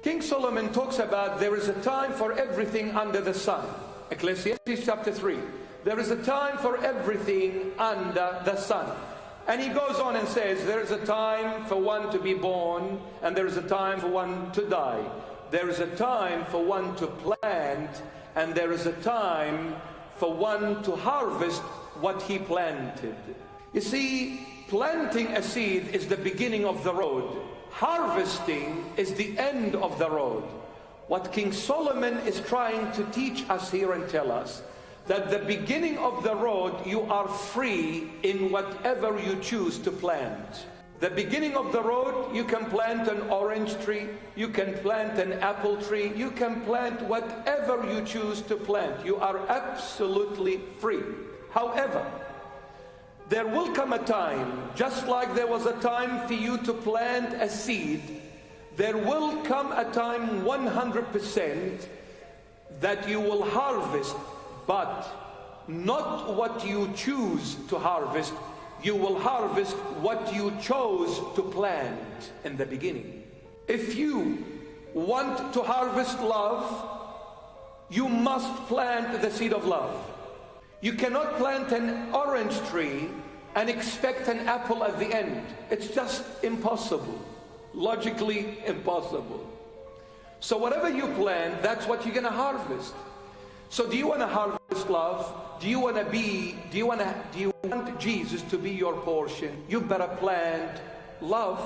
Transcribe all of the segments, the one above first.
King Solomon talks about there is a time for everything under the sun. Ecclesiastes chapter 3. There is a time for everything under the sun. And he goes on and says, there is a time for one to be born, and there is a time for one to die. There is a time for one to plant, and there is a time for one to harvest what he planted. You see, planting a seed is the beginning of the road. Harvesting is the end of the road. What King Solomon is trying to teach us here and tell us, that the beginning of the road, you are free in whatever you choose to plant. The beginning of the road, you can plant an orange tree, you can plant an apple tree, you can plant whatever you choose to plant. You are absolutely free. However, there will come a time, just like there was a time for you to plant a seed, there will come a time 100% that you will harvest, but not what you choose to harvest. You will harvest what you chose to plant in the beginning. If you want to harvest love, you must plant the seed of love. You cannot plant an orange tree and expect an apple at the end. It's just impossible. Logically impossible. So whatever you plant, that's what you're going to harvest. So do you want to harvest love? Do you want Jesus to be your portion? You better plant love.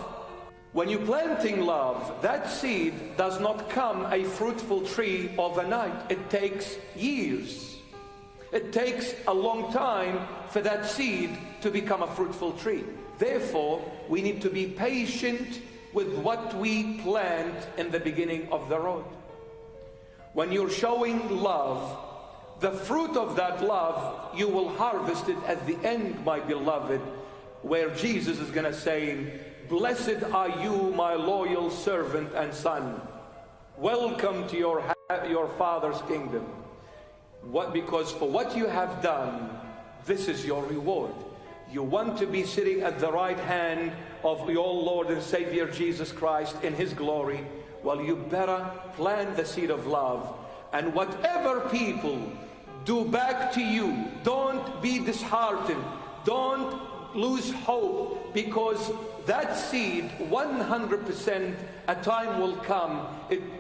When you're planting love, that seed does not come a fruitful tree overnight. It takes years. It takes a long time for that seed to become a fruitful tree. Therefore, we need to be patient with what we plant in the beginning of the road. When you're showing love, the fruit of that love, you will harvest it at the end, my beloved, where Jesus is going to say, "Blessed are you, my loyal servant and son. Welcome to your Father's kingdom." Because for what you have done, this is your reward. You want to be sitting at the right hand of your Lord and Savior Jesus Christ in His glory. Well, you better plant the seed of love. And whatever people do back to you, don't be disheartened. Don't lose hope, because that seed, 100%, a time will come,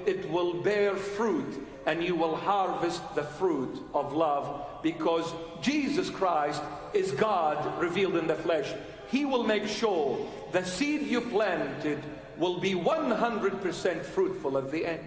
it will bear fruit, and you will harvest the fruit of love, because Jesus Christ is God revealed in the flesh. He will make sure the seed you planted will be 100% fruitful at the end.